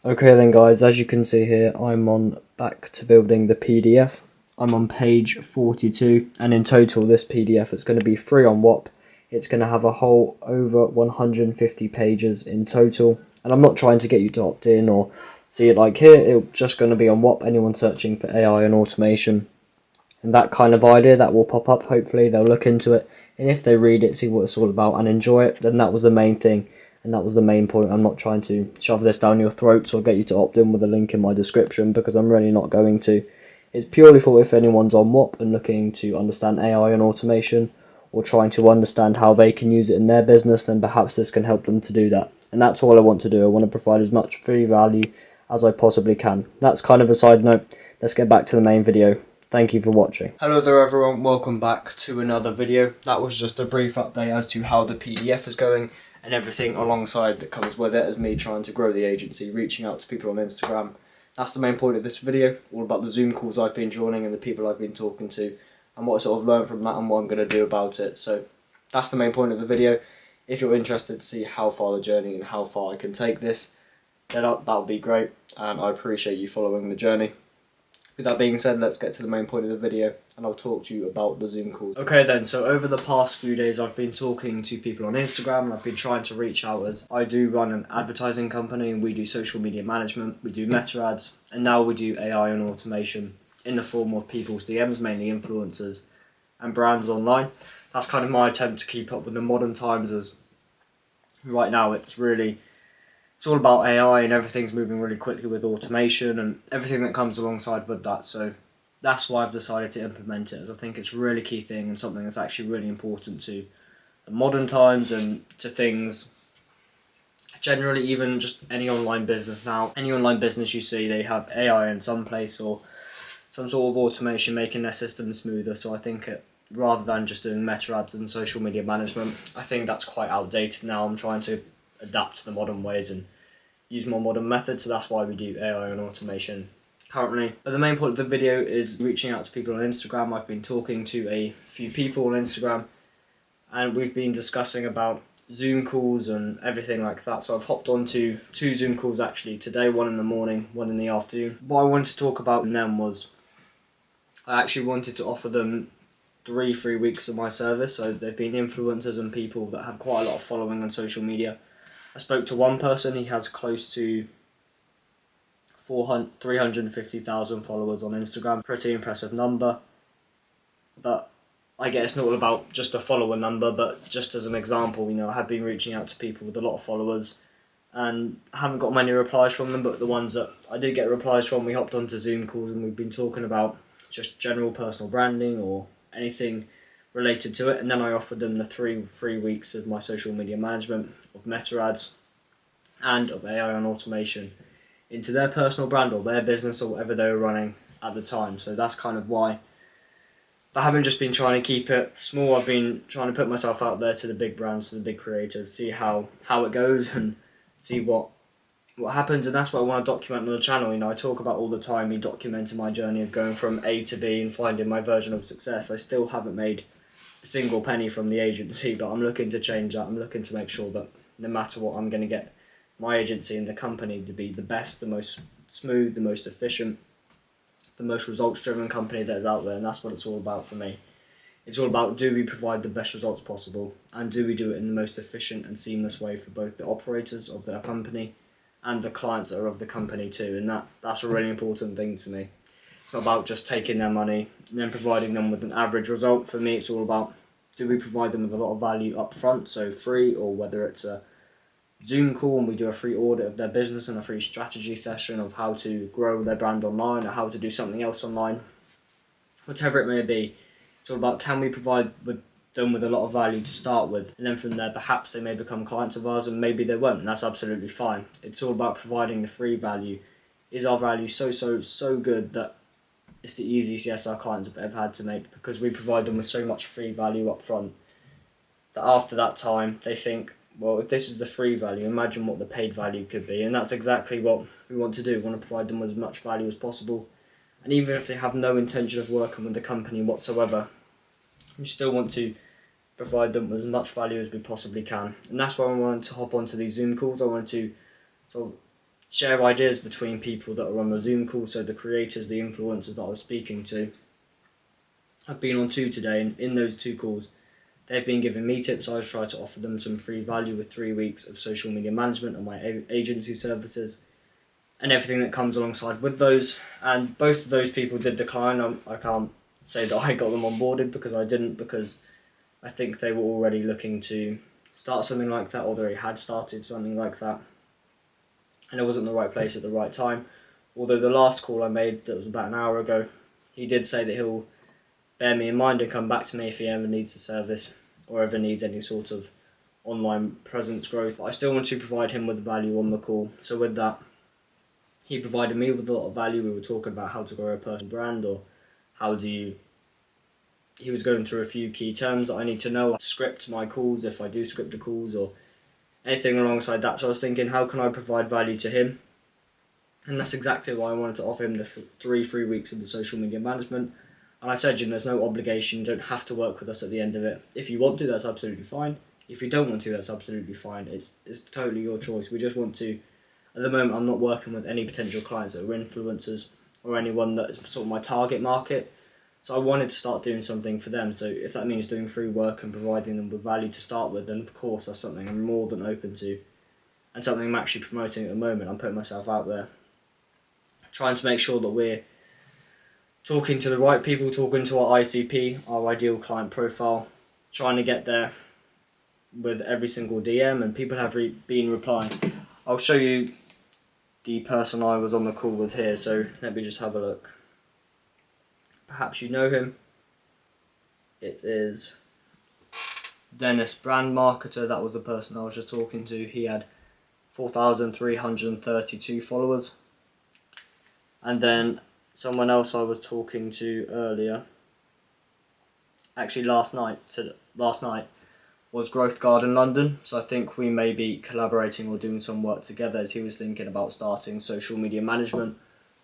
Okay then guys, as you can see here, I'm on back to building the PDF. I'm on page 42, and in total this PDF is going to be free on WOP. It's going to have a whole over 150 pages in total, and I'm not trying to get you to opt in or see it like here. It's just going to be on WOP, anyone searching for AI and automation and that kind of idea that will pop up. Hopefully they'll look into it, and if they read it, see what it's all about and enjoy it, then that was the main thing. And that was the main point. I'm not trying to shove this down your throats or get you to opt in with a link in my description, because I'm really not going to. It's purely for if anyone's on WOP and looking to understand AI and automation, or trying to understand how they can use it in their business, then perhaps this can help them to do that. And that's all I want to do. I want to provide as much free value as I possibly can. That's kind of a side note. Let's get back to the main video. Thank you for watching. Hello there everyone, welcome back to another video. That was just a brief update as to how the PDF is going and everything alongside that comes with it, as me trying to grow the agency, reaching out to people on Instagram. That's the main point of this video, all about the Zoom calls I've been joining and the people I've been talking to and what I sort of learned from that and what I'm going to do about it. So that's the main point of the video. If you're interested to see how far the journey and how far I can take this, then that'll be great, and I appreciate you following the journey. With that being said, let's get to the main point of the video and I'll talk to you about the Zoom calls. Okay then, so over the past few days I've been talking to people on Instagram, and I've been trying to reach out, as I do run an advertising company and we do social media management, we do meta ads, and now we do AI and automation in the form of people's DMs, mainly influencers and brands online. That's kind of my attempt to keep up with the modern times, as right now it's all about AI and everything's moving really quickly with automation and everything that comes alongside with that. So that's why I've decided to implement it, as I think it's a really key thing and something that's actually really important to the modern times and to things generally. Even just any online business now, any online business you see, they have AI in some place or some sort of automation making their system smoother. So I think rather than just doing meta ads and social media management, I think that's quite outdated now. I'm trying to adapt to the modern ways and use more modern methods, so that's why we do AI and automation currently. But the main point of the video is reaching out to people on Instagram. I've been talking to a few people on Instagram and we've been discussing about Zoom calls and everything like that. So I've hopped on to 2 Zoom calls actually today, one in the morning, one in the afternoon. What I wanted to talk about in them was I actually wanted to offer them 3 free weeks of my service. So they've been influencers and people that have quite a lot of following on social media. I spoke to one person, he has close to 350,000 followers on Instagram. Pretty impressive number. But I guess it's not all about just a follower number, but just as an example, I have been reaching out to people with a lot of followers and I haven't got many replies from them, but the ones that I did get replies from, we hopped onto Zoom calls and we've been talking about just general personal branding or anything related to it. And then I offered them the 3 free weeks of my social media management, of meta ads and of AI and automation into their personal brand or their business or whatever they were running at the time. So that's kind of why. But I haven't just been trying to keep it small, I've been trying to put myself out there to the big brands, to the big creators, see how it goes and see what happens. And that's what I want to document on the channel. I talk about all the time, me documenting my journey of going from A to B and finding my version of success. I still haven't made a single penny from the agency, but I'm looking to change that. I'm looking to make sure that no matter what, I'm going to get my agency and the company to be the best, the most smooth, the most efficient, the most results driven company that is out there. And that's what it's all about for me. It's all about, do we provide the best results possible, and do we do it in the most efficient and seamless way for both the operators of their company and the clients that are of the company too. And that's a really important thing to me. It's not about just taking their money and then providing them with an average result. For me, it's all about, do we provide them with a lot of value up front, so free, or whether it's a Zoom call and we do a free audit of their business and a free strategy session of how to grow their brand online or how to do something else online, whatever it may be. It's all about, can we provide them with a lot of value to start with, and then from there perhaps they may become clients of ours, and maybe they won't, and that's absolutely fine. It's all about providing the free value. Is our value so good that it's the easiest yes our clients have ever had to make, because we provide them with so much free value up front that after that time they think, well, if this is the free value, imagine what the paid value could be. And that's exactly what we want to do. We want to provide them with as much value as possible. And even if they have no intention of working with the company whatsoever, we still want to provide them with as much value as we possibly can. And that's why I wanted to hop onto these Zoom calls. I wanted to sort of share ideas between people that are on the Zoom call. So the creators, the influencers that I was speaking to, I've been on 2 today, and in those 2 calls, they've been giving me tips. I've tried to offer them some free value with 3 weeks of social media management and my agency services and everything that comes alongside with those. And both of those people did decline. I can't say that I got them onboarded, because I didn't, because I think they were already looking to start something like that, or they had started something like that, and it wasn't the right place at the right time. Although the last call I made, that was about an hour ago, he did say that he'll bear me in mind and come back to me if he ever needs a service or ever needs any sort of online presence growth. But I still want to provide him with value on the call. So with that, he provided me with a lot of value. We were talking about how to grow a personal brand, or how do you... He was going through a few key terms that I need to know. I script my calls, if I do script the calls, or anything alongside that. So I was thinking, how can I provide value to him? And that's exactly why I wanted to offer him the 3 free weeks of the social media management. And I said, there's no obligation, you don't have to work with us at the end of it. If you want to, that's absolutely fine. If you don't want to, that's absolutely fine. It's totally your choice. We just want to... At the moment, I'm not working with any potential clients that are influencers, or anyone that is sort of my target market. So I wanted to start doing something for them. So if that means doing free work and providing them with value to start with, then of course that's something I'm more than open to, and something I'm actually promoting at the moment. I'm putting myself out there, trying to make sure that we're talking to the right people, talking to our ICP, our ideal client profile, trying to get there with every single DM, and people have been replying. I'll show you the person I was on the call with here, so let me just have a look. Perhaps you know him. It is Dennis, brand marketer. That was the person I was just talking to. He had 4,332 followers. And then someone else I was talking to earlier, actually last night, was Growth Garden London. So I think we may be collaborating or doing some work together, as he was thinking about starting social media management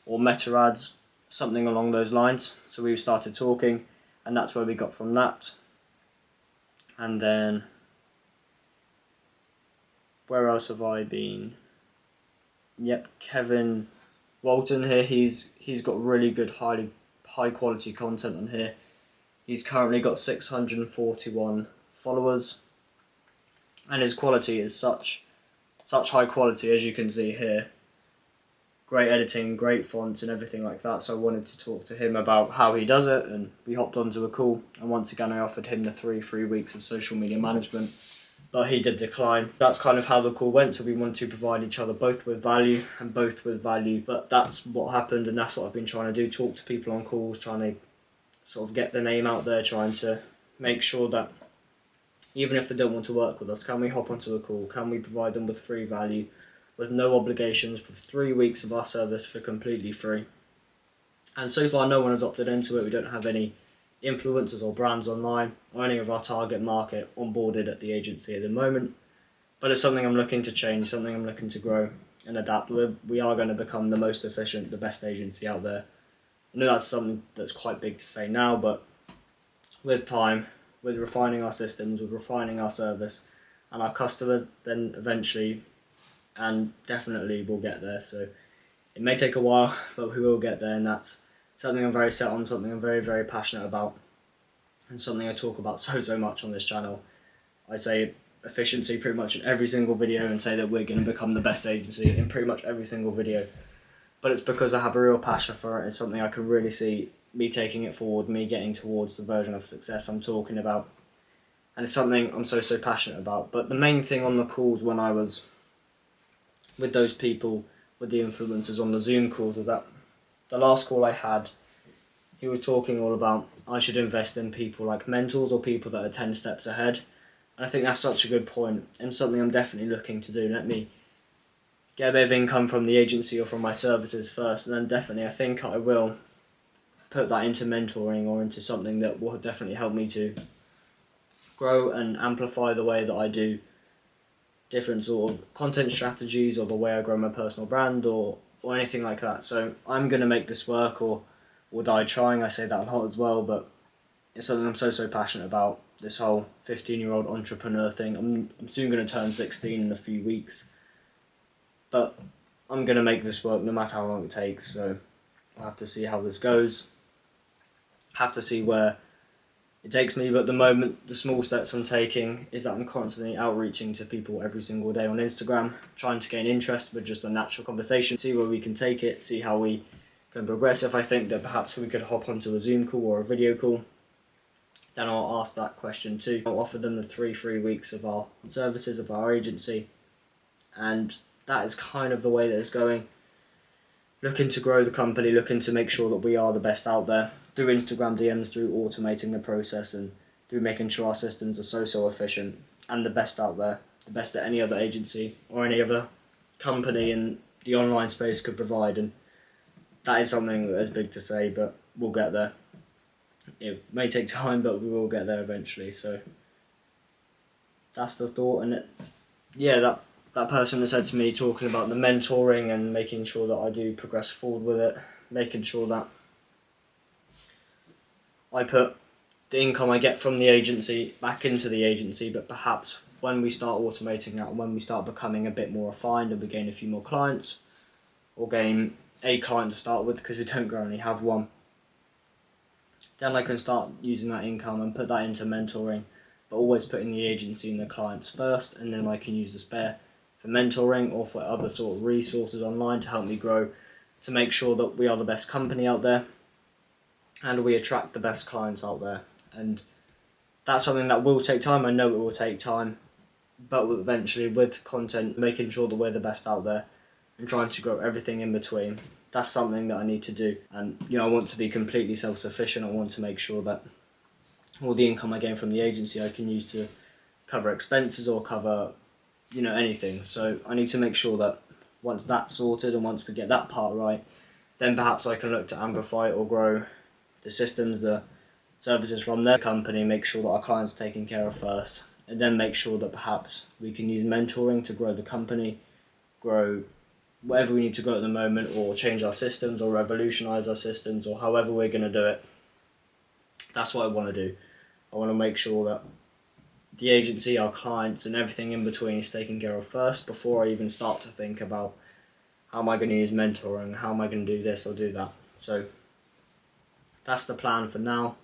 or meta ads, something along those lines. So we started talking, and that's where we got from that. And then where else have I been? Yep, Kevin Walton here. He's got really good high quality content on here. He's currently got 641 followers, and his quality is such high quality, as you can see here. Great editing, great fonts and everything like that. So I wanted to talk to him about how he does it, and we hopped onto a call, and once again I offered him the 3 free weeks of social media management, but he did decline. That's kind of how the call went. So we wanted to provide each other both with value, but that's what happened, and that's what I've been trying to do, talk to people on calls, trying to sort of get the name out there, trying to make sure that even if they don't want to work with us, can we hop onto a call, can we provide them with free value, with no obligations, with 3 weeks of our service for completely free. And so far no one has opted into it. We don't have any influencers or brands online, or any of our target market onboarded at the agency at the moment, but it's something I'm looking to change, something I'm looking to grow and adapt with. We are going to become the most efficient, the best agency out there. I know that's something that's quite big to say now, but with time, with refining our systems, with refining our service and our customers, then eventually and definitely we'll get there. So it may take a while, but we will get there, and that's something I'm very set on, something I'm very, very passionate about, and something I talk about so much on this channel. I say efficiency pretty much in every single video, and say that we're going to become the best agency in pretty much every single video. But it's because I have a real passion for it. It's something I can really see me taking it forward, me getting towards the version of success I'm talking about. And it's something I'm so passionate about. But the main thing on the calls when I was with those people, with the influencers on the Zoom calls, was that the last call I had, he was talking all about I should invest in people like mentors, or people that are 10 steps ahead. And I think that's such a good point, and something I'm definitely looking to do. Let me get a bit of income from the agency or from my services first, and then definitely I think I will put that into mentoring, or into something that will definitely help me to grow and amplify the way that I do different sort of content strategies, or the way I grow my personal brand, or anything like that. So I'm going to make this work, or die trying. I say that a lot as well, but it's something I'm so passionate about, this whole 15-year-old entrepreneur thing. I'm soon going to turn 16 in a few weeks, but I'm going to make this work no matter how long it takes, so I'll have to see how this goes. Have to see where it takes me, but at the moment, the small steps I'm taking is that I'm constantly outreaching to people every single day on Instagram, trying to gain interest with just a natural conversation, see where we can take it, see how we can progress. If I think that perhaps we could hop onto a Zoom call or a video call, then I'll ask that question too. I'll offer them the 3 free weeks of our services, of our agency, and that is kind of the way that it's going. Looking to grow the company, looking to make sure that we are the best out there through Instagram DMs, through automating the process, and through making sure our systems are so efficient and the best out there, the best that any other agency or any other company in the online space could provide. And that is something that is big to say, but we'll get there. It may take time, but we will get there eventually. So that's the thought. And that person that said to me, talking about the mentoring and making sure that I do progress forward with it, making sure that I put the income I get from the agency back into the agency, but perhaps when we start automating that and when we start becoming a bit more refined and we gain a few more clients, or gain a client to start with because we don't currently have one, then I can start using that income and put that into mentoring, but always putting the agency and the clients first, and then I can use the spare for mentoring or for other sort of resources online to help me grow, to make sure that we are the best company out there and we attract the best clients out there. And that's something that will take time. I know it will take time, but eventually with content, making sure that we're the best out there and trying to grow everything in between, that's something that I need to do. And I want to be completely self-sufficient. I want to make sure that all the income I gain from the agency I can use to cover expenses or cover anything. So I need to make sure that once that's sorted and once we get that part right, then perhaps I can look to amplify or grow the systems, the services from their company, make sure that our clients are taken care of first, and then make sure that perhaps we can use mentoring to grow the company, grow whatever we need to grow at the moment, or change our systems or revolutionize our systems, or however we're going to do it. That's what I want to do. I want to make sure that the agency, our clients, and everything in between is taken care of first before I even start to think about how am I going to use mentoring, how am I going to do this or do that. So that's the plan for now.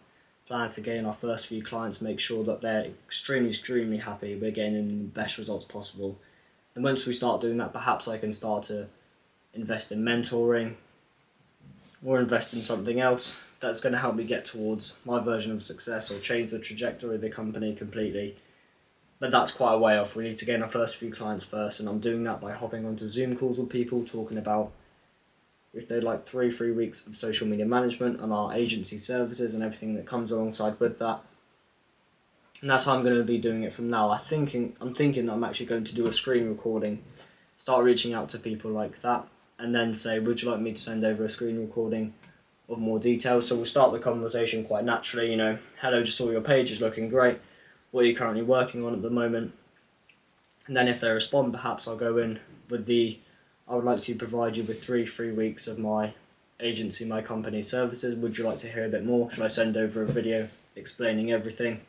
Plan is to gain our first few clients, make sure that they're extremely happy, we're getting the best results possible. And once we start doing that, perhaps I can start to invest in mentoring or invest in something else that's going to help me get towards my version of success or change the trajectory of the company completely. But that's quite a way off. We need to gain our first few clients first, and I'm doing that by hopping onto Zoom calls with people, talking about if they'd like 3 free weeks of social media management and our agency services and everything that comes alongside with that. And that's how I'm going to be doing it from now. I'm thinking I'm actually going to do a screen recording, start reaching out to people like that, and then say, would you like me to send over a screen recording of more details? So we'll start the conversation quite naturally, hello, just saw your page is looking great. What are you currently working on at the moment? And then if they respond, perhaps I'll go in with I would like to provide you with 3 free weeks of my agency, my company services. Would you like to hear a bit more? Should I send over a video explaining everything?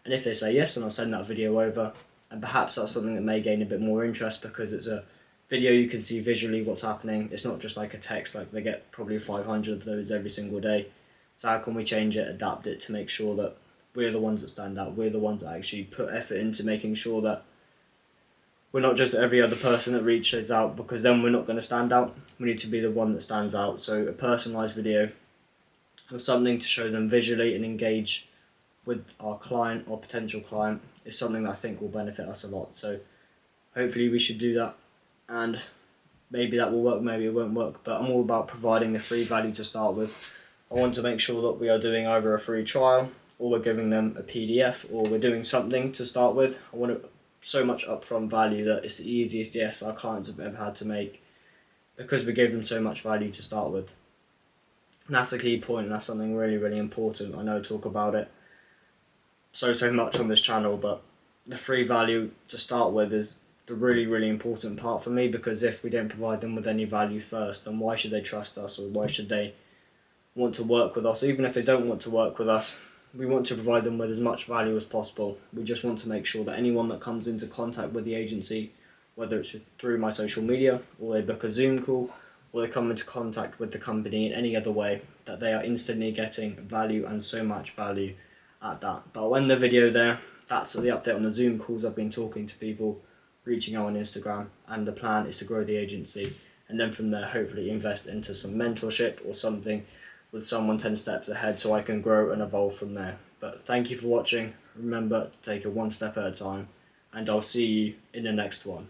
And if they say yes, then I'll send that video over. And perhaps that's something that may gain a bit more interest because it's a video, you can see visually what's happening. It's not just like a text, like they get probably 500 of those every single day. So how can we change it, adapt it to make sure that we're the ones that stand out? We're the ones that actually put effort into making sure that we're not just every other person that reaches out, because then we're not going to stand out. We need to be the one that stands out. So a personalised video or something to show them visually and engage with our client or potential client is something that I think will benefit us a lot. So hopefully we should do that, and maybe that will work, maybe it won't work, but I'm all about providing the free value to start with. I want to make sure that we are doing either a free trial or we're giving them a PDF or we're doing something to start with. I want so much upfront value that it's the easiest yes our clients have ever had to make, because we gave them so much value to start with. And that's a key point, and that's something really important. I know I talk about it so much on this channel, but the free value to start with is the really important part for me, because if we don't provide them with any value first, then why should they trust us, or why should they want to work with us? Even if they don't want to work with us, we want to provide them with as much value as possible. We just want to make sure that anyone that comes into contact with the agency, whether it's through my social media, or they book a Zoom call, or they come into contact with the company in any other way, that they are instantly getting value, and so much value at that. But I'll end the video there. That's the update on the Zoom calls. I've been talking to people, reaching out on Instagram, and the plan is to grow the agency, and then from there hopefully invest into some mentorship or something with someone 10 steps ahead, so I can grow and evolve from there. But thank you for watching. Remember to take it one step at a time, and I'll see you in the next one.